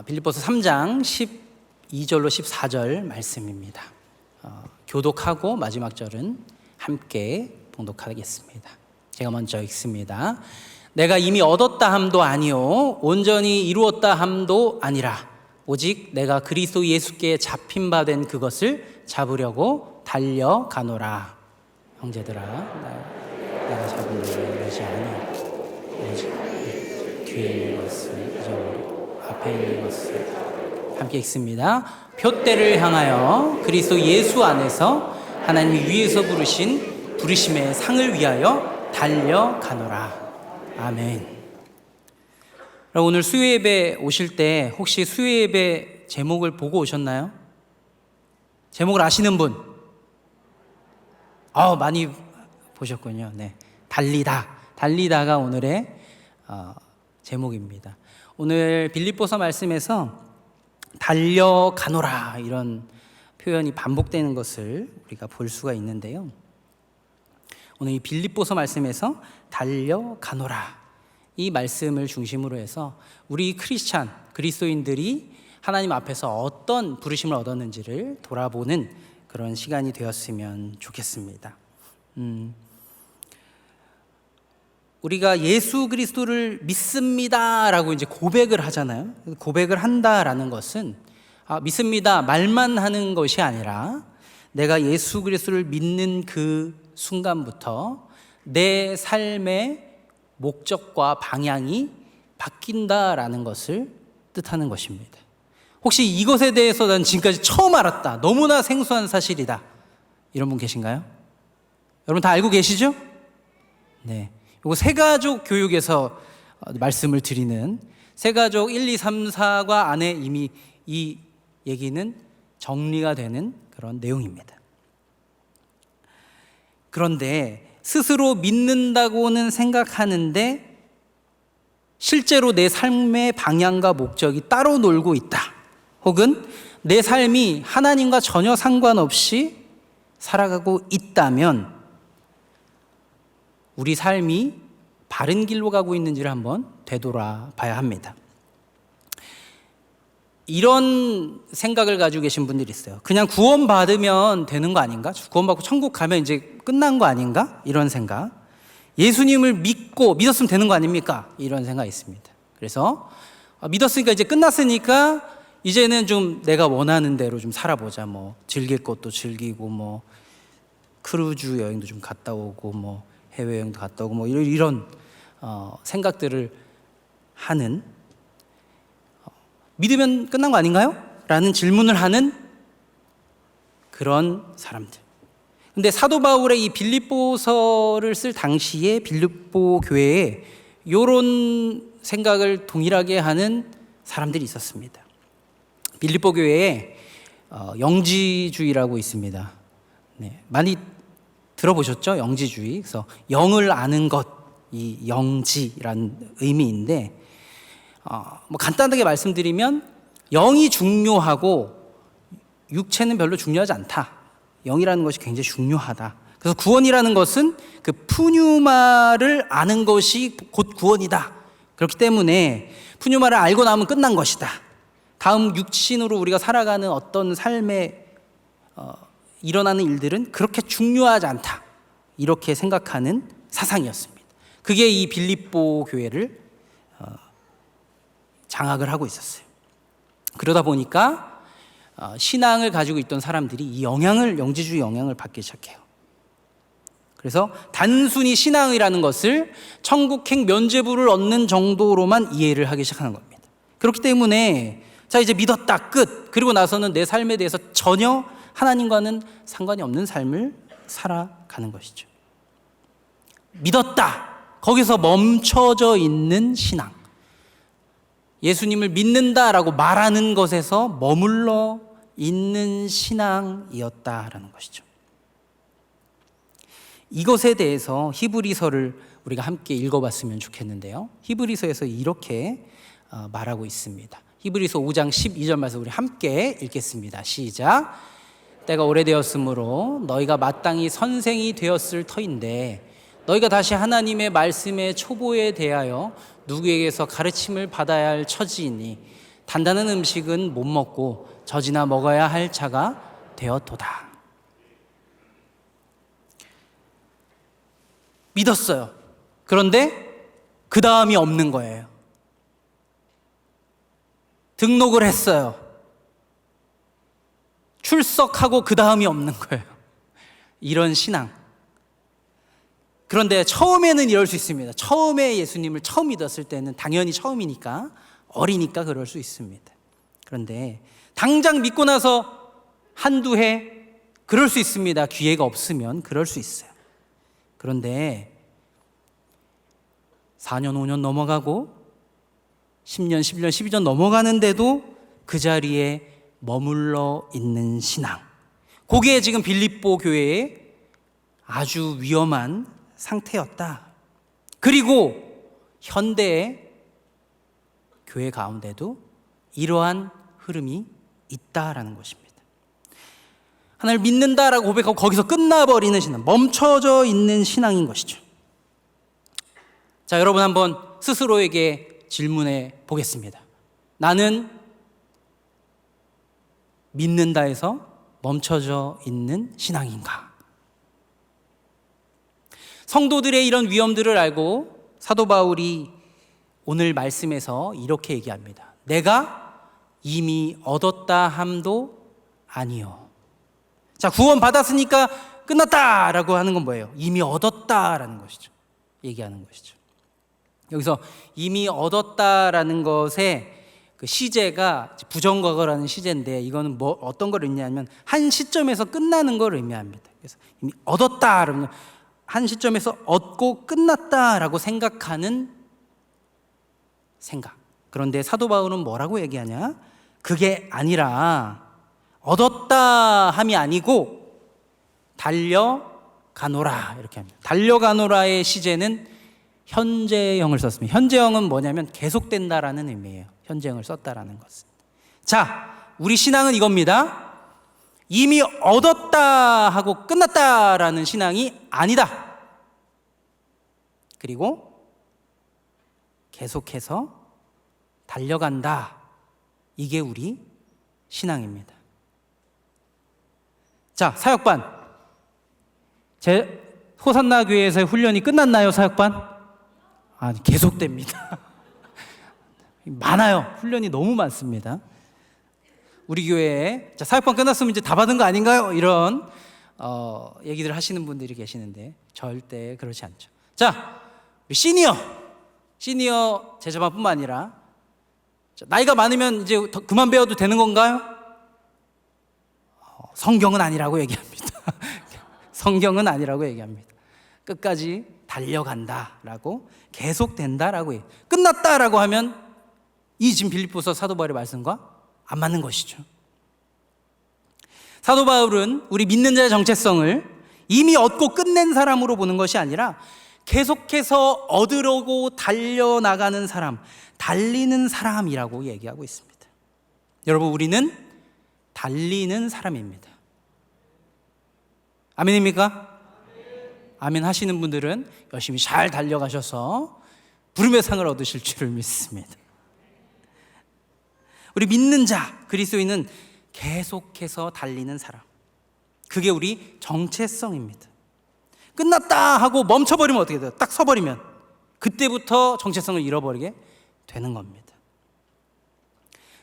빌립보서 3장 12절로 14절 말씀입니다. 교독하고 마지막 절은 함께 봉독하겠습니다. 제가 먼저 읽습니다. 내가 이미 얻었다 함도 아니요 온전히 이루었다 함도 아니라 오직 내가 그리스도 예수께 잡힌 바 된 그것을 잡으려고 달려가노라. 형제들아, 내가 잡은 일을 이루지 아니하고 오직 뒤에 있는 것을 잊어버리고 앞에 있는 것을. 함께 읽습니다. 표대를 향하여 그리스도 예수 안에서 하나님 위에서 부르신 부르심의 상을 위하여 달려가노라. 아멘. 오늘 수요예배 오실 때 혹시 수요예배 제목을 보고 오셨나요? 제목을 아시는 분? 많이 보셨군요. 네, 달리다가 오늘의 제목입니다. 오늘 빌립보서 말씀에서 달려가노라 이런 표현이 반복되는 것을 우리가 볼 수가 있는데요. 오늘 이 빌립보서 말씀에서 달려가노라 이 말씀을 중심으로 해서 우리 그리스도인들이 하나님 앞에서 어떤 부르심을 얻었는지를 돌아보는 그런 시간이 되었으면 좋겠습니다. 우리가 예수 그리스도를 믿습니다라고 이제 고백을 하잖아요. 고백을 한다라는 것은 믿습니다 말만 하는 것이 아니라 내가 예수 그리스도를 믿는 그 순간부터 내 삶의 목적과 방향이 바뀐다라는 것을 뜻하는 것입니다. 혹시 이것에 대해서 난 지금까지 처음 알았다, 너무나 생소한 사실이다, 이런 분 계신가요? 여러분 다 알고 계시죠? 네, 이거 세가족 교육에서 말씀을 드리는 세가족 1, 2, 3, 4과 안에 이미 이 얘기는 정리가 되는 그런 내용입니다. 그런데 스스로 믿는다고는 생각하는데 실제로 내 삶의 방향과 목적이 따로 놀고 있다, 혹은 내 삶이 하나님과 전혀 상관없이 살아가고 있다면 우리 삶이 바른 길로 가고 있는지를 한번 되돌아봐야 합니다. 이런 생각을 가지고 계신 분들이 있어요. 그냥 구원받으면 되는 거 아닌가? 구원받고 천국 가면 이제 끝난 거 아닌가? 이런 생각. 예수님을 믿었으면 되는 거 아닙니까? 이런 생각이 있습니다. 그래서 믿었으니까 이제 끝났으니까 이제는 좀 내가 원하는 대로 좀 살아보자. 즐길 것도 즐기고 크루즈 여행도 좀 갔다 오고 해외여행도 갔다 오고 이런 생각들을 하는, 믿으면 끝난 거 아닌가요? 라는 질문을 하는 그런 사람들. 근데 사도 바울의 이 빌립보서를 쓸 당시에 빌립보 교회에 이런 생각을 동일하게 하는 사람들이 있었습니다. 빌립보 교회에 영지주의라고 있습니다. 네, 많이 들어보셨죠? 영지주의. 그래서 영을 아는 것, 이 영지라는 의미인데 간단하게 말씀드리면 영이 중요하고 육체는 별로 중요하지 않다. 영이라는 것이 굉장히 중요하다. 그래서 구원이라는 것은 그 푸뉴마를 아는 것이 곧 구원이다. 그렇기 때문에 푸뉴마를 알고 나면 끝난 것이다. 다음 육신으로 우리가 살아가는 어떤 삶에 일어나는 일들은 그렇게 중요하지 않다, 이렇게 생각하는 사상이었습니다. 그게 이 빌립보 교회를 장악을 하고 있었어요. 그러다 보니까 신앙을 가지고 있던 사람들이 이 영지주의 영향을 받기 시작해요. 그래서 단순히 신앙이라는 것을 천국행 면죄부를 얻는 정도로만 이해를 하기 시작하는 겁니다. 그렇기 때문에 자, 이제 믿었다, 끝. 그리고 나서는 내 삶에 대해서 전혀 하나님과는 상관이 없는 삶을 살아가는 것이죠. 믿었다, 거기서 멈춰져 있는 신앙. 예수님을 믿는다라고 말하는 것에서 머물러 있는 신앙이었다라는 것이죠. 이것에 대해서 히브리서를 우리가 함께 읽어봤으면 좋겠는데요. 히브리서에서 이렇게 말하고 있습니다. 히브리서 5장 12절 말씀 우리 함께 읽겠습니다. 시작. 때가 오래되었으므로 너희가 마땅히 선생이 되었을 터인데 너희가 다시 하나님의 말씀의 초보에 대하여 누구에게서 가르침을 받아야 할 처지이니 단단한 음식은 못 먹고 젖이나 먹어야 할 자가 되었도다. 믿었어요. 그런데 그 다음이 없는 거예요. 등록을 했어요. 출석하고 그 다음이 없는 거예요. 이런 신앙. 그런데 처음에는 이럴 수 있습니다. 처음에 예수님을 처음 믿었을 때는 당연히 처음이니까, 어리니까 그럴 수 있습니다. 그런데 당장 믿고 나서 한두 해 그럴 수 있습니다. 기회가 없으면 그럴 수 있어요. 그런데 4년, 5년 넘어가고 10년, 11년, 12년 넘어가는데도 그 자리에 머물러 있는 신앙. 그게 지금 빌립보 교회의 아주 위험한 상태였다. 그리고 현대의 교회 가운데도 이러한 흐름이 있다라는 것입니다. 하나님을 믿는다라고 고백하고 거기서 끝나버리는 신앙, 멈춰져 있는 신앙인 것이죠. 자, 여러분 한번 스스로에게 질문해 보겠습니다. 나는 믿는다에서 멈춰져 있는 신앙인가? 성도들의 이런 위험들을 알고 사도 바울이 오늘 말씀에서 이렇게 얘기합니다. 내가 이미 얻었다 함도 아니요. 자, 구원 받았으니까 끝났다라고 하는 건 뭐예요? 이미 얻었다라는 것이죠. 얘기하는 것이죠. 여기서 이미 얻었다라는 것의 그 시제가 부정과거라는 시제인데, 이거는 뭐 어떤 걸 의미하냐면 한 시점에서 끝나는 걸 의미합니다. 그래서 이미 얻었다 그러면 한 시점에서 얻고 끝났다라고 생각하는 생각. 그런데 사도 바울은 뭐라고 얘기하냐? 그게 아니라 얻었다 함이 아니고 달려가노라 이렇게 합니다. 달려가노라의 시제는 현재형을 썼습니다. 현재형은 뭐냐면 계속된다라는 의미예요. 현재형을 썼다라는 것은. 자, 우리 신앙은 이겁니다. 이미 얻었다 하고 끝났다라는 신앙이 아니다. 그리고 계속해서 달려간다. 이게 우리 신앙입니다. 자, 사역반. 제 호산나 교회에서의 훈련이 끝났나요, 사역반? 아니, 계속됩니다. 많아요. 훈련이 너무 많습니다. 우리 교회에 자, 사역반 끝났으면 이제 다 받은 거 아닌가요? 이런 얘기들 하시는 분들이 계시는데 절대 그렇지 않죠. 자, 우리 시니어 제자반뿐만 아니라 나이가 많으면 이제 그만 배워도 되는 건가요? 성경은 아니라고 얘기합니다. 성경은 아니라고 얘기합니다. 끝까지 달려간다라고, 계속된다라고 해요. 끝났다라고 하면 이 지금 빌립보서 사도 바울의 말씀과 안 맞는 것이죠. 사도 바울은 우리 믿는 자의 정체성을 이미 얻고 끝낸 사람으로 보는 것이 아니라 계속해서 얻으려고 달려나가는 사람, 달리는 사람이라고 얘기하고 있습니다. 여러분, 우리는 달리는 사람입니다. 아멘입니까? 아멘 하시는 분들은 열심히 잘 달려가셔서 부름의 상을 얻으실 줄을 믿습니다. 우리 믿는 자, 그리스도인은 계속해서 달리는 사람. 그게 우리 정체성입니다. 끝났다 하고 멈춰버리면 어떻게 돼요? 딱 서버리면 그때부터 정체성을 잃어버리게 되는 겁니다.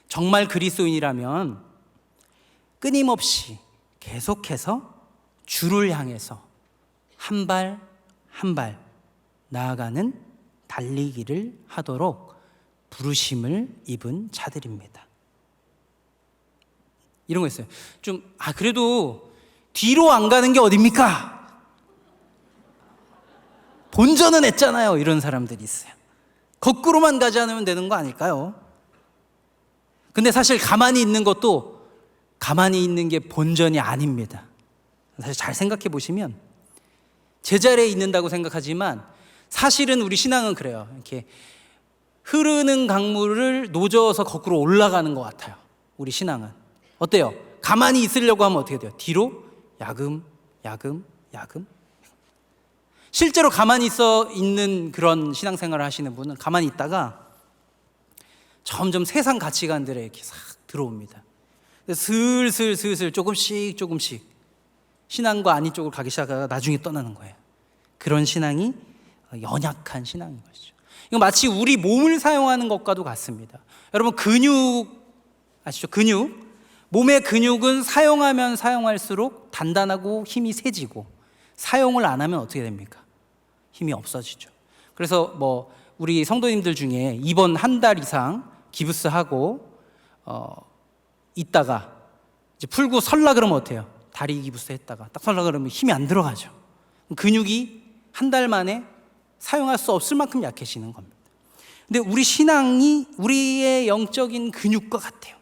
정말 그리스도인이라면 끊임없이 계속해서 주를 향해서 한 발 한 발 나아가는 달리기를 하도록 부르심을 입은 자들입니다. 이런 거 있어요. 좀 그래도 뒤로 안 가는 게 어딥니까? 본전은 했잖아요. 이런 사람들이 있어요. 거꾸로만 가지 않으면 되는 거 아닐까요? 근데 사실 가만히 있는 것도 가만히 있는 게 본전이 아닙니다. 사실 잘 생각해 보시면 제자리에 있는다고 생각하지만 사실은 우리 신앙은 그래요. 이렇게 흐르는 강물을 노져서 거꾸로 올라가는 것 같아요. 우리 신앙은 어때요? 가만히 있으려고 하면 어떻게 돼요? 뒤로 야금 야금 야금. 실제로 가만히 있는 그런 신앙생활을 하시는 분은 가만히 있다가 점점 세상 가치관들에 이렇게 싹 들어옵니다. 슬슬 조금씩 신앙과 아닌 쪽으로 가기 시작하다가 나중에 떠나는 거예요. 그런 신앙이 연약한 신앙인 것이죠. 이거 마치 우리 몸을 사용하는 것과도 같습니다. 여러분, 근육 아시죠? 몸의 근육은 사용하면 사용할수록 단단하고 힘이 세지고, 사용을 안 하면 어떻게 됩니까? 힘이 없어지죠. 그래서 우리 성도님들 중에 이번 한 달 이상 기부스하고 있다가 이제 풀고 설라 그러면 어때요? 다리 기부스 했다가 딱 설라 그러면 힘이 안 들어가죠. 근육이 한 달 만에 사용할 수 없을 만큼 약해지는 겁니다. 근데 우리 신앙이 우리의 영적인 근육과 같아요.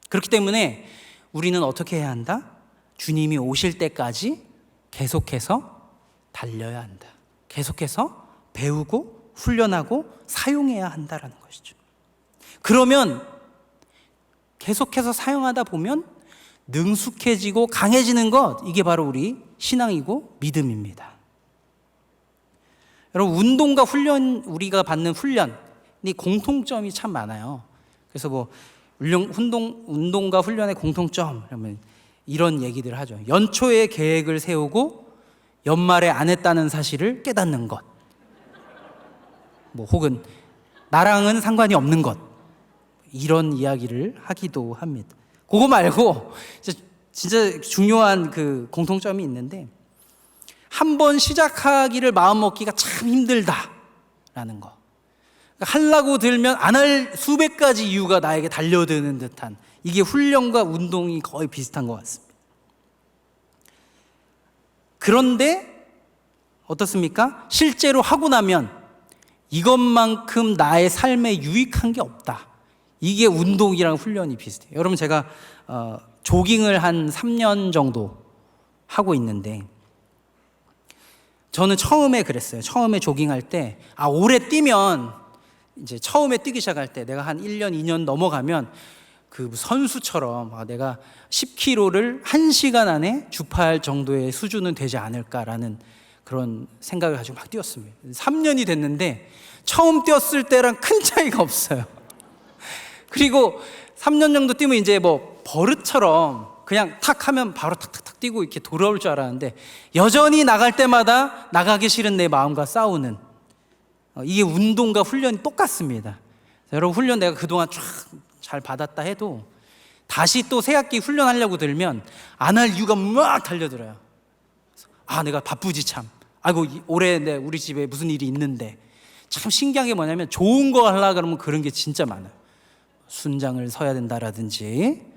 그렇기 때문에 우리는 어떻게 해야 한다? 주님이 오실 때까지 계속해서 달려야 한다. 계속해서 배우고 훈련하고 사용해야 한다라는 것이죠. 그러면 계속해서 사용하다 보면 능숙해지고 강해지는 것, 이게 바로 우리 신앙이고 믿음입니다. 여러분, 운동과 훈련, 우리가 받는 훈련이 공통점이 참 많아요. 그래서 운동과 훈련의 공통점, 그러면 이런 얘기들을 하죠. 연초에 계획을 세우고 연말에 안 했다는 사실을 깨닫는 것, 혹은 나랑은 상관이 없는 것, 이런 이야기를 하기도 합니다. 그거 말고 진짜 중요한 그 공통점이 있는데, 한 번 시작하기를 마음먹기가 참 힘들다라는 거. 하려고 들면 안 할 수백 가지 이유가 나에게 달려드는 듯한, 이게 훈련과 운동이 거의 비슷한 것 같습니다. 그런데 어떻습니까? 실제로 하고 나면 이것만큼 나의 삶에 유익한 게 없다. 이게 운동이랑 훈련이 비슷해요. 여러분, 제가 조깅을 한 3년 정도 하고 있는데, 저는 처음에 그랬어요. 처음에 조깅할 때 오래 뛰면, 이제 처음에 뛰기 시작할 때 내가 한 1년, 2년 넘어가면 그 선수처럼 내가 10km를 1시간 안에 주파할 정도의 수준은 되지 않을까라는 그런 생각을 가지고 막 뛰었습니다. 3년이 됐는데 처음 뛰었을 때랑 큰 차이가 없어요. 그리고 3년 정도 뛰면 이제 버릇처럼 그냥 탁 하면 바로 탁탁탁 뛰고 이렇게 돌아올 줄 알았는데, 여전히 나갈 때마다 나가기 싫은 내 마음과 싸우는, 이게 운동과 훈련이 똑같습니다. 여러분, 훈련 내가 그동안 쫙 잘 받았다 해도 다시 또 새학기 훈련하려고 들면 안 할 이유가 막 달려들어요. 내가 바쁘지 참. 아이고, 올해 우리 집에 무슨 일이 있는데. 참 신기한 게 뭐냐면, 좋은 거 하려고 그러면 그런 게 진짜 많아요. 순장을 서야 된다라든지,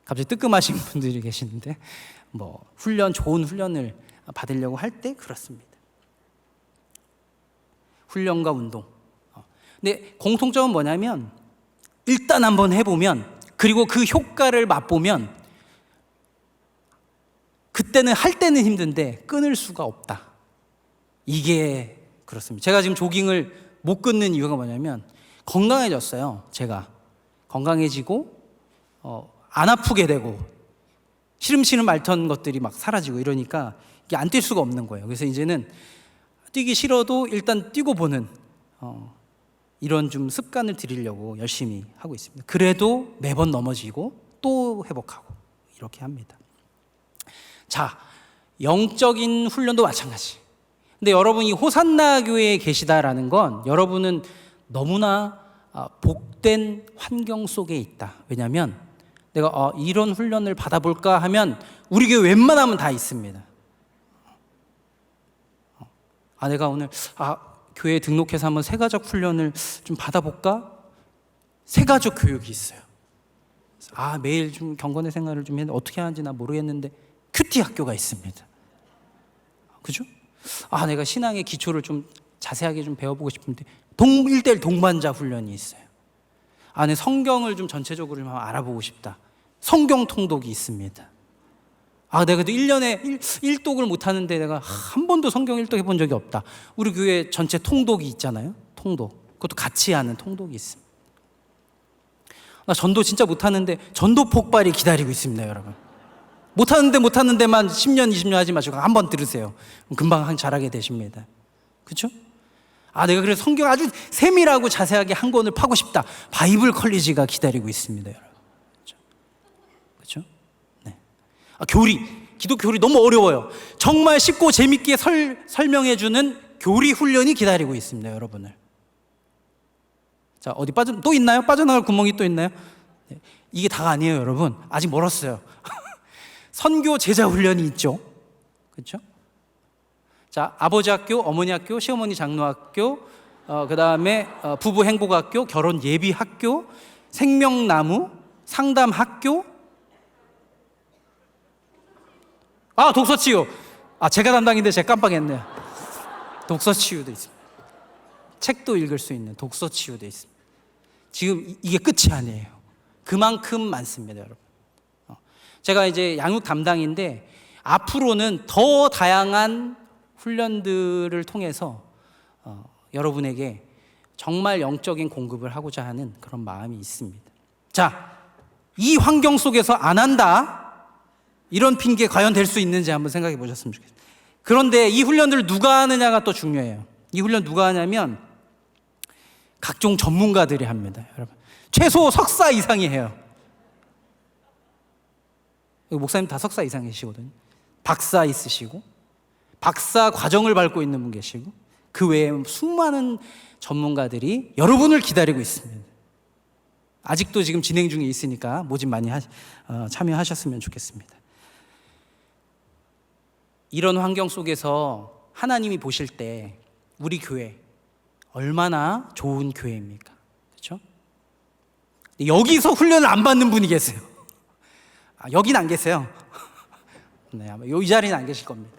갑자기 뜨끔하신 분들이 계시는데, 좋은 훈련을 받으려고 할 때 그렇습니다. 훈련과 운동. 근데 공통점은 뭐냐면, 일단 한번 해보면, 그리고 그 효과를 맛보면, 그때는 할 때는 힘든데 끊을 수가 없다. 이게 그렇습니다. 제가 지금 조깅을 못 끊는 이유가 뭐냐면, 건강해졌어요. 제가 건강해지고 안 아프게 되고 시름시름 앓던 것들이 막 사라지고 이러니까 이게 안 뛸 수가 없는 거예요. 그래서 이제는 뛰기 싫어도 일단 뛰고 보는 이런 좀 습관을 들이려고 열심히 하고 있습니다. 그래도 매번 넘어지고 또 회복하고 이렇게 합니다. 자, 영적인 훈련도 마찬가지. 근데 여러분이 호산나 교회에 계시다라는 건 여러분은 너무나 복된 환경 속에 있다. 왜냐하면 내가 이런 훈련을 받아볼까 하면 우리 교회 웬만하면 다 있습니다. 내가 오늘 교회에 등록해서 한번 새가족 훈련을 좀 받아볼까? 새가족 교육이 있어요. 매일 좀 경건의 생활을 좀 했는데 어떻게 하는지 나 모르겠는데 큐티 학교가 있습니다. 그죠? 내가 신앙의 기초를 좀 자세하게 좀 배워보고 싶은데 1:1 동반자 훈련이 있어요. 내 성경을 좀 전체적으로 좀 알아보고 싶다. 성경 통독이 있습니다. 내가 그래도 1년에 1독을 못하는데 내가 한 번도 성경 1독 해본 적이 없다. 우리 교회 전체 통독이 있잖아요. 통독. 그것도 같이 하는 통독이 있습니다. 나 전도 진짜 못하는데 전도 폭발이 기다리고 있습니다, 여러분. 못하는데만 10년, 20년 하지 마시고 한번 들으세요. 금방 잘하게 되십니다. 그렇죠? 내가 그래서 성경 아주 세밀하고 자세하게 한 권을 파고 싶다. 바이블 컬리지가 기다리고 있습니다, 여러분. 그렇죠? 네. 기독교 교리 너무 어려워요. 정말 쉽고 재밌게 설명해주는 교리 훈련이 기다리고 있습니다, 여러분을. 자, 어디 또 있나요? 빠져나갈 구멍이 또 있나요? 네. 이게 다가 아니에요, 여러분. 아직 멀었어요. 선교 제자 훈련이 있죠. 그렇죠? 자, 아버지 학교, 어머니 학교, 시어머니 장로학교, 그 다음에 부부 행복학교, 결혼 예비 학교, 생명나무, 상담 학교, 독서치유. 제가 담당인데 제가 깜빡했네요. 독서치유도 있습니다. 책도 읽을 수 있는 독서치유도 있습니다. 지금 이게 끝이 아니에요. 그만큼 많습니다, 여러분. 제가 이제 양육 담당인데 앞으로는 더 다양한 훈련들을 통해서 여러분에게 정말 영적인 공급을 하고자 하는 그런 마음이 있습니다. 자, 이 환경 속에서 안 한다, 이런 핑계 과연 될 수 있는지 한번 생각해 보셨으면 좋겠어요. 그런데 이 훈련들을 누가 하느냐가 또 중요해요. 이 훈련 누가 하냐면 각종 전문가들이 합니다, 여러분. 최소 석사 이상이 해요. 목사님 다 석사 이상이시거든요. 박사 있으시고 박사 과정을 밟고 있는 분 계시고 그 외에 수많은 전문가들이 여러분을 기다리고 있습니다. 아직도 지금 진행 중에 있으니까 모집 많이 참여하셨으면 좋겠습니다. 이런 환경 속에서 하나님이 보실 때 우리 교회 얼마나 좋은 교회입니까? 그렇죠? 여기서 훈련을 안 받는 분이 계세요. 여긴 안 계세요. 네, 아마 이 자리는 안 계실 겁니다.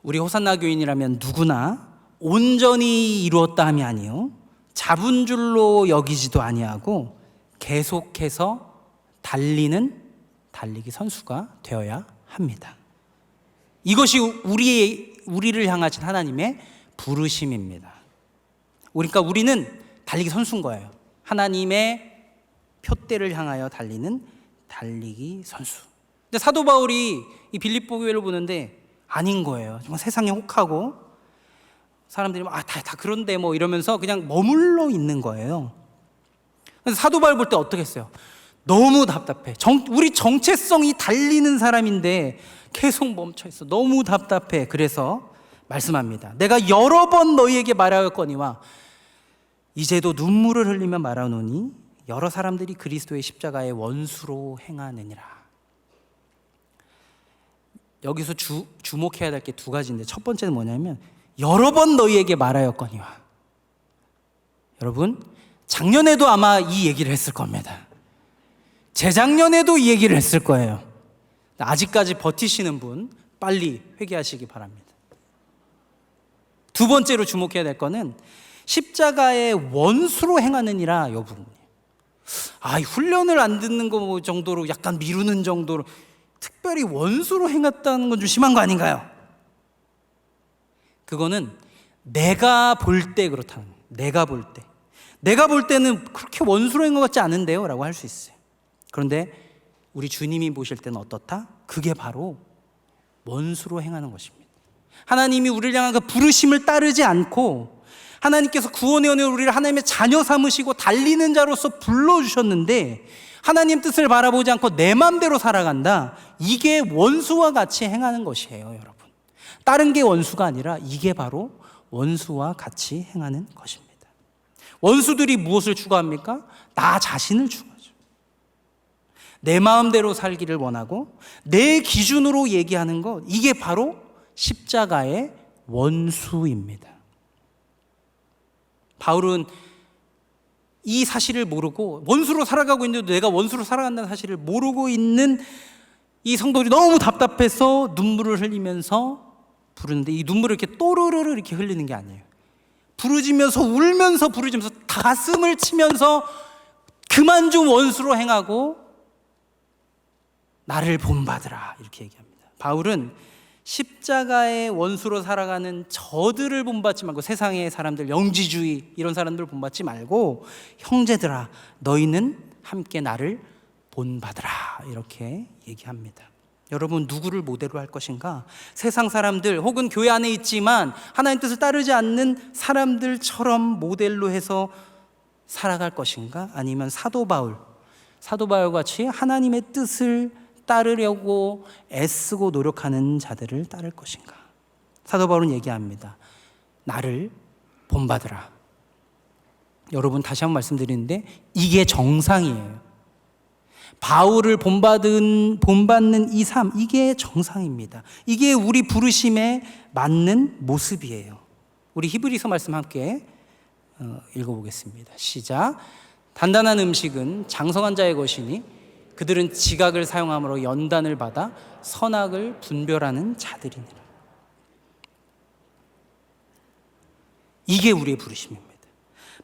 우리 호산나 교인이라면 누구나 온전히 이루었다 함이 아니요 잡은 줄로 여기지도 아니하고 계속해서 달리기 선수가 되어야 합니다. 이것이 우리를 향하신 하나님의 부르심입니다. 그러니까 우리는 달리기 선수인 거예요. 하나님의 표대를 향하여 달리는 달리기 선수. 근데 사도 바울이 이 빌립보 교회를 보는데 아닌 거예요. 정말 세상에 혹하고 사람들이 다 그런데 뭐 이러면서 그냥 머물러 있는 거예요. 그래서 사도 바울 볼 때 어떻게 했어요? 너무 답답해. 우리 정체성이 달리는 사람인데 계속 멈춰 있어. 너무 답답해. 그래서 말씀합니다. 내가 여러 번 너희에게 말하였거니와 이제도 눈물을 흘리며 말하노니 여러 사람들이 그리스도의 십자가의 원수로 행하느니라. 여기서 주목해야 될 게 두 가지인데 첫 번째는 뭐냐면 여러 번 너희에게 말하였거니와. 여러분, 작년에도 아마 이 얘기를 했을 겁니다. 재작년에도 이 얘기를 했을 거예요. 아직까지 버티시는 분 빨리 회개하시기 바랍니다. 두 번째로 주목해야 될 거는 십자가의 원수로 행하느니라. 이 부분이에요. 훈련을 안 듣는 거 정도로 약간 미루는 정도로 특별히 원수로 행했다는 건 좀 심한 거 아닌가요? 그거는 내가 볼 때 그렇다는 거예요. 내가 볼 때는 그렇게 원수로 행한 것 같지 않은데요 라고 할 수 있어요. 그런데 우리 주님이 보실 때는 어떻다? 그게 바로 원수로 행하는 것입니다. 하나님이 우리를 향한 그 부르심을 따르지 않고 하나님께서 구원의 은혜로 우리를 하나님의 자녀 삼으시고 달리는 자로서 불러주셨는데 하나님 뜻을 바라보지 않고 내 마음대로 살아간다. 이게 원수와 같이 행하는 것이에요, 여러분. 다른 게 원수가 아니라 이게 바로 원수와 같이 행하는 것입니다. 원수들이 무엇을 추구합니까? 나 자신을 추구하죠. 내 마음대로 살기를 원하고 내 기준으로 얘기하는 것, 이게 바로 십자가의 원수입니다. 바울은 이 사실을 모르고 원수로 살아가고 있는데도 내가 원수로 살아간다는 사실을 모르고 있는 이 성도들이 너무 답답해서 눈물을 흘리면서 부르는데 이 눈물을 이렇게 또르르르 이렇게 흘리는 게 아니에요. 부르짖으면서 울면서 부르짖으면서 가슴을 치면서 그만 좀 원수로 행하고 나를 본받으라 이렇게 얘기합니다. 바울은 십자가의 원수로 살아가는 저들을 본받지 말고 세상의 사람들, 영지주의 이런 사람들을 본받지 말고 형제들아 너희는 함께 나를 본받으라 이렇게 얘기합니다. 여러분, 누구를 모델로 할 것인가? 세상 사람들 혹은 교회 안에 있지만 하나님 뜻을 따르지 않는 사람들처럼 모델로 해서 살아갈 것인가? 아니면 사도 바울 같이 하나님의 뜻을 따르려고 애쓰고 노력하는 자들을 따를 것인가? 사도 바울은 얘기합니다. 나를 본받으라. 여러분, 다시 한번 말씀드리는데 이게 정상이에요. 바울을 본받는 이 삶, 이게 정상입니다. 이게 우리 부르심에 맞는 모습이에요. 우리 히브리서 말씀 함께 읽어보겠습니다. 시작. 단단한 음식은 장성한 자의 것이니 그들은 지각을 사용함으로 연단을 받아 선악을 분별하는 자들이니라. 이게 우리의 부르심입니다.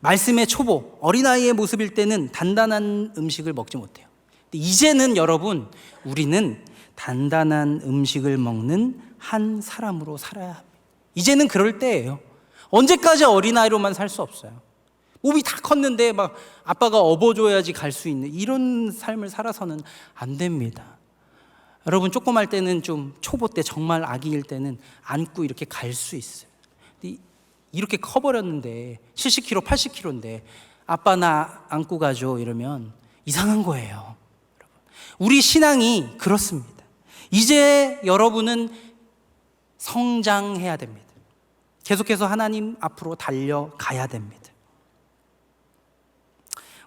말씀의 초보, 어린아이의 모습일 때는 단단한 음식을 먹지 못해요. 이제는 여러분, 우리는 단단한 음식을 먹는 한 사람으로 살아야 합니다. 이제는 그럴 때예요. 언제까지 어린아이로만 살 수 없어요. 몸이 다 컸는데 막 아빠가 업어줘야지 갈 수 있는 이런 삶을 살아서는 안 됩니다. 여러분, 조그말 때는 좀 초보 때 정말 아기일 때는 안고 이렇게 갈 수 있어요. 이렇게 커버렸는데 70kg, 80kg인데 아빠 나 안고 가줘 이러면 이상한 거예요. 우리 신앙이 그렇습니다. 이제 여러분은 성장해야 됩니다. 계속해서 하나님 앞으로 달려가야 됩니다.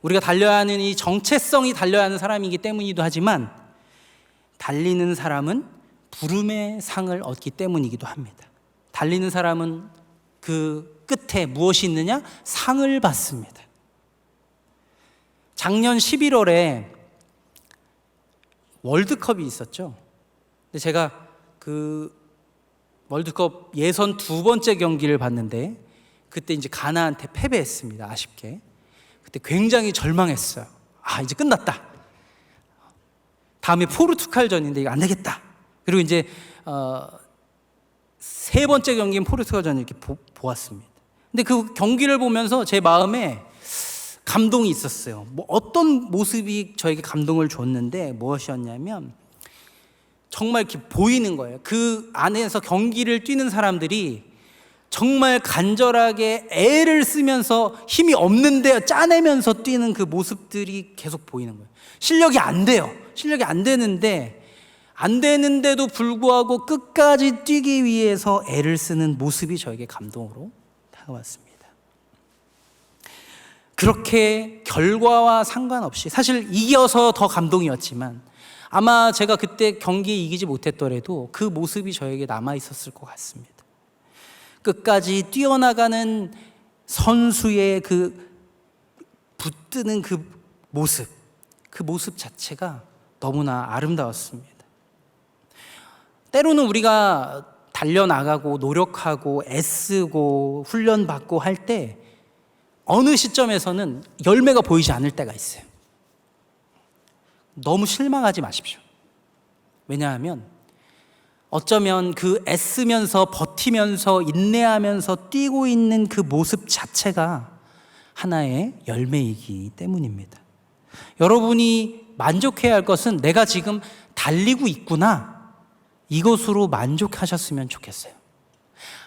우리가 달려야 하는 이 정체성이 달려야 하는 사람이기 때문이기도 하지만 달리는 사람은 부름의 상을 얻기 때문이기도 합니다. 달리는 사람은 그 끝에 무엇이 있느냐? 상을 받습니다. 작년 11월에 월드컵이 있었죠. 근데 제가 그 월드컵 예선 두 번째 경기를 봤는데 그때 이제 가나한테 패배했습니다. 아쉽게. 그때 굉장히 절망했어요. 아, 이제 끝났다. 다음에 포르투갈전인데 이거 안 되겠다. 그리고 이제 세 번째 경기인 포르투갈전을 이렇게 보았습니다. 근데 그 경기를 보면서 제 마음에 감동이 있었어요. 뭐 어떤 모습이 저에게 감동을 줬는데 무엇이었냐면 정말 이렇게 보이는 거예요. 그 안에서 경기를 뛰는 사람들이 정말 간절하게 애를 쓰면서 힘이 없는데 짜내면서 뛰는 그 모습들이 계속 보이는 거예요. 실력이 안 돼요. 실력이 안 되는데도 불구하고 끝까지 뛰기 위해서 애를 쓰는 모습이 저에게 감동으로 다가왔습니다. 그렇게 결과와 상관없이 사실 이겨서 더 감동이었지만 아마 제가 그때 경기에 이기지 못했더라도 그 모습이 저에게 남아있었을 것 같습니다. 끝까지 뛰어나가는 선수의 그 붙드는 그 모습 자체가 너무나 아름다웠습니다. 때로는 우리가 달려나가고 노력하고 애쓰고 훈련받고 할 때 어느 시점에서는 열매가 보이지 않을 때가 있어요. 너무 실망하지 마십시오. 왜냐하면 어쩌면 그 애쓰면서 버티면서 인내하면서 뛰고 있는 그 모습 자체가 하나의 열매이기 때문입니다. 여러분이 만족해야 할 것은 내가 지금 달리고 있구나, 이것으로 만족하셨으면 좋겠어요.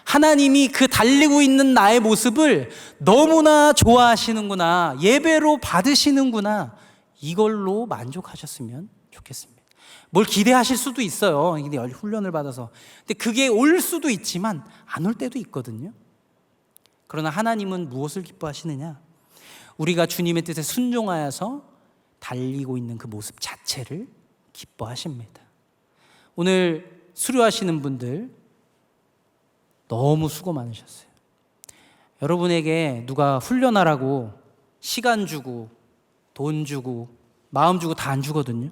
하나님이 그 달리고 있는 나의 모습을 너무나 좋아하시는구나, 예배로 받으시는구나, 이걸로 만족하셨으면 좋겠습니다. 뭘 기대하실 수도 있어요. 이게 훈련을 받아서. 근데 그게 올 수도 있지만 안 올 때도 있거든요. 그러나 하나님은 무엇을 기뻐하시느냐? 우리가 주님의 뜻에 순종하여서 달리고 있는 그 모습 자체를 기뻐하십니다. 오늘 수료하시는 분들 너무 수고 많으셨어요. 여러분에게 누가 훈련하라고 시간 주고 돈 주고 마음 주고 다 안 주거든요.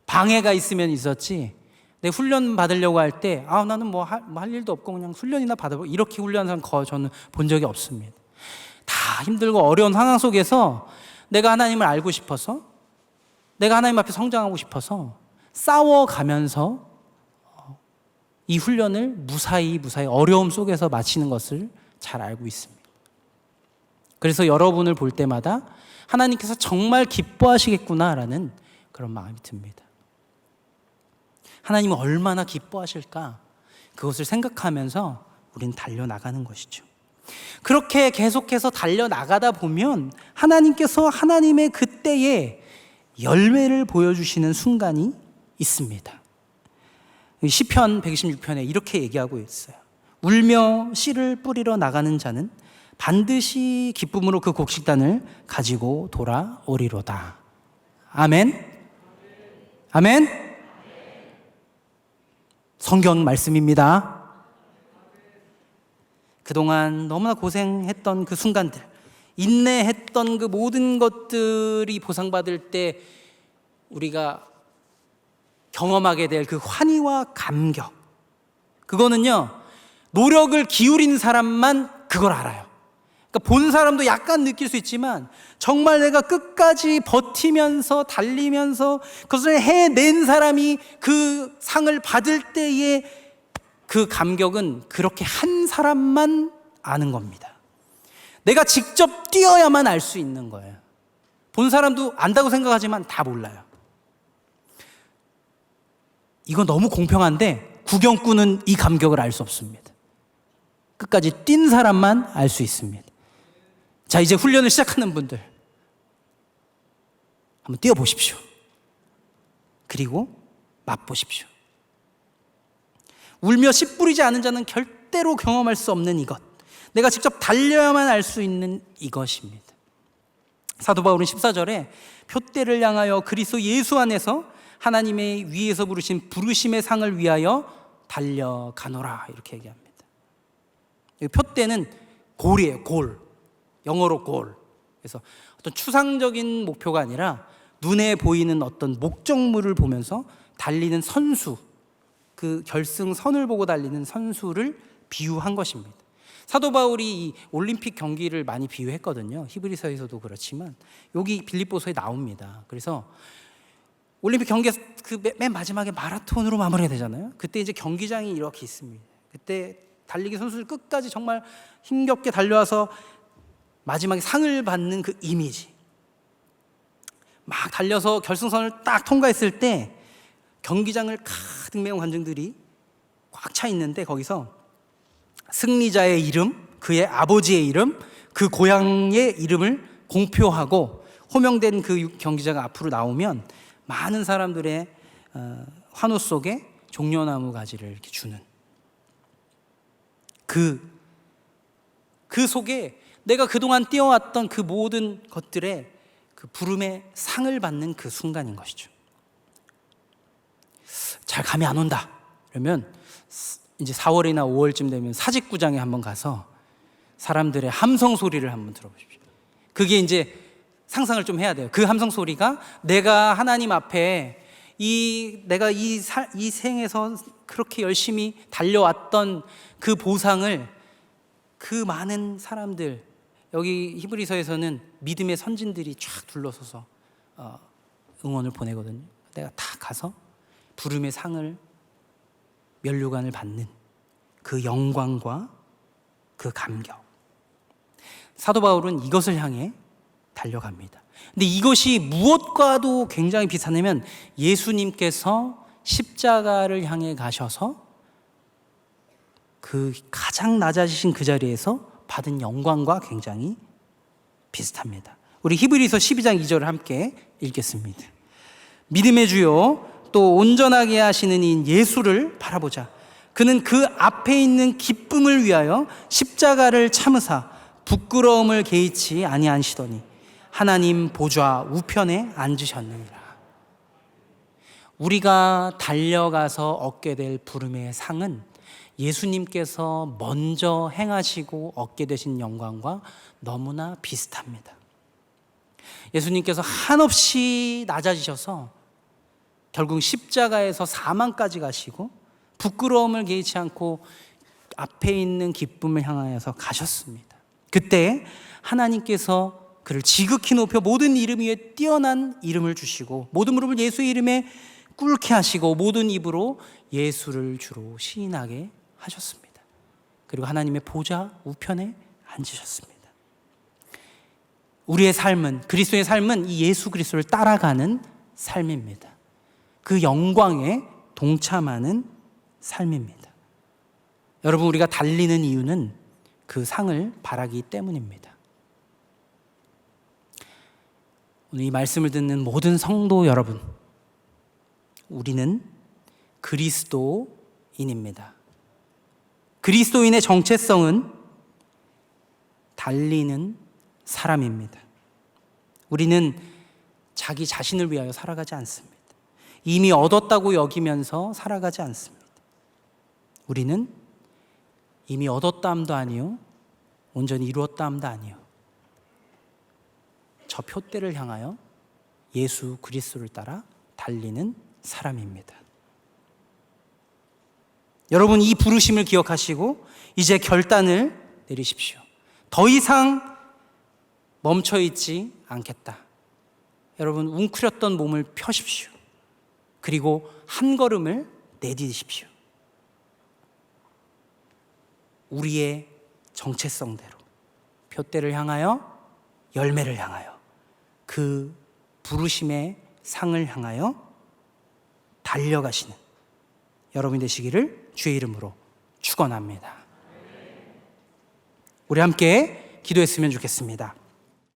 방해가 있으면 있었지, 내 훈련 받으려고 할 때 나는 뭐 할 일도 없고 그냥 훈련이나 받아보고 이렇게 훈련하는 사람 저는 본 적이 없습니다. 다 힘들고 어려운 상황 속에서 내가 하나님을 알고 싶어서, 내가 하나님 앞에 성장하고 싶어서 싸워가면서 이 훈련을 무사히 어려움 속에서 마치는 것을 잘 알고 있습니다. 그래서 여러분을 볼 때마다 하나님께서 정말 기뻐하시겠구나라는 그런 마음이 듭니다. 하나님은 얼마나 기뻐하실까? 그것을 생각하면서 우리는 달려나가는 것이죠. 그렇게 계속해서 달려나가다 보면 하나님께서 하나님의 그때에 열매를 보여주시는 순간이 있습니다. 시편 126편에 이렇게 얘기하고 있어요. 울며 씨를 뿌리러 나가는 자는 반드시 기쁨으로 그 곡식단을 가지고 돌아오리로다. 아멘. 아멘. 성경 말씀입니다. 그동안 너무나 고생했던 그 순간들, 인내했던 그 모든 것들이 보상받을 때 우리가 경험하게 될 그 환희와 감격, 그거는요 노력을 기울인 사람만 그걸 알아요. 그러니까 본 사람도 약간 느낄 수 있지만 정말 내가 끝까지 버티면서 달리면서 그것을 해낸 사람이 그 상을 받을 때의 그 감격은 그렇게 한 사람만 아는 겁니다. 내가 직접 뛰어야만 알 수 있는 거예요. 본 사람도 안다고 생각하지만 다 몰라요. 이거 너무 공평한데 구경꾼은 이 감격을 알 수 없습니다. 끝까지 뛴 사람만 알 수 있습니다. 자, 이제 훈련을 시작하는 분들 한번 뛰어보십시오. 그리고 맛보십시오. 울며 씨 뿌리지 않은 자는 절대로 경험할 수 없는 이것, 내가 직접 달려야만 알 수 있는 이것입니다. 사도 바울은 14절에 표대를 향하여 그리스도 예수 안에서 하나님의 위에서 부르신 부르심의 상을 위하여 달려가노라, 이렇게 얘기합니다. 여기 표대는 골이에요. 골, 영어로 골. 그래서 어떤 추상적인 목표가 아니라 눈에 보이는 어떤 목적물을 보면서 달리는 선수, 그 결승선을 보고 달리는 선수를 비유한 것입니다. 사도 바울이 이 올림픽 경기를 많이 비유했거든요. 히브리서에서도 그렇지만 여기 빌립보서에 나옵니다. 그래서 올림픽 경기에서 그 맨 마지막에 마라톤으로 마무리가 되잖아요. 그때 이제 경기장이 이렇게 있습니다. 그때 달리기 선수들 끝까지 정말 힘겹게 달려와서 마지막에 상을 받는 그 이미지, 막 달려서 결승선을 딱 통과했을 때 경기장을 가득 메운 관중들이 꽉 차 있는데 거기서 승리자의 이름, 그의 아버지의 이름, 그 고향의 이름을 공표하고 호명된 그 경기자가 앞으로 나오면 많은 사람들의 환호 속에 종려나무 가지를 이렇게 주는 그 속에 내가 그동안 뛰어왔던 그 모든 것들의 그 부름의 상을 받는 그 순간인 것이죠. 잘 감이 안 온다 그러면 이제 4월이나 5월쯤 되면 사직구장에 한번 가서 사람들의 함성 소리를 한번 들어보십시오. 그게 이제 상상을 좀 해야 돼요. 그 함성 소리가 내가 하나님 앞에 내가 이 생에서 그렇게 열심히 달려왔던 그 보상을 그 많은 사람들, 여기 히브리서에서는 믿음의 선진들이 쫙 둘러서서 응원을 보내거든요. 내가 다 가서 부름의 상을, 면류관을 받는 그 영광과 그 감격, 사도 바울은 이것을 향해 달려갑니다. 근데 이것이 무엇과도 굉장히 비슷하냐면 예수님께서 십자가를 향해 가셔서 그 가장 낮아지신 그 자리에서 받은 영광과 굉장히 비슷합니다. 우리 히브리서 12장 2절을 함께 읽겠습니다. 믿음의 주요 또 온전하게 하시는 이 예수를 바라보자. 그는 그 앞에 있는 기쁨을 위하여 십자가를 참으사 부끄러움을 개의치 아니하시더니 하나님 보좌 우편에 앉으셨느니라. 우리가 달려가서 얻게 될 부름의 상은 예수님께서 먼저 행하시고 얻게 되신 영광과 너무나 비슷합니다. 예수님께서 한없이 낮아지셔서 결국 십자가에서 사망까지 가시고 부끄러움을 개의치 않고 앞에 있는 기쁨을 향하여서 가셨습니다. 그때 하나님께서 그를 지극히 높여 모든 이름 위에 뛰어난 이름을 주시고 모든 무릎을 예수의 이름에 꿇게 하시고 모든 입으로 예수를 주로 시인하게 하셨습니다. 그리고 하나님의 보좌 우편에 앉으셨습니다. 우리의 삶은, 그리스도의 삶은 이 예수 그리스도를 따라가는 삶입니다. 그 영광에 동참하는 삶입니다. 여러분, 우리가 달리는 이유는 그 상을 바라기 때문입니다. 오늘 이 말씀을 듣는 모든 성도 여러분, 우리는 그리스도인입니다. 그리스도인의 정체성은 달리는 사람입니다. 우리는 자기 자신을 위하여 살아가지 않습니다. 이미 얻었다고 여기면서 살아가지 않습니다. 우리는 이미 얻었다함도 아니요, 온전히 이루었다함도 아니요, 저 표대를 향하여 예수 그리스도를 따라 달리는 사람입니다. 여러분, 이 부르심을 기억하시고 이제 결단을 내리십시오. 더 이상 멈춰 있지 않겠다. 여러분, 웅크렸던 몸을 펴십시오. 그리고 한 걸음을 내디디십시오. 우리의 정체성대로 표대를 향하여, 열매를 향하여, 그 부르심의 상을 향하여 달려가시는 여러분이 되시기를 주의 이름으로 축원합니다. 우리 함께 기도했으면 좋겠습니다.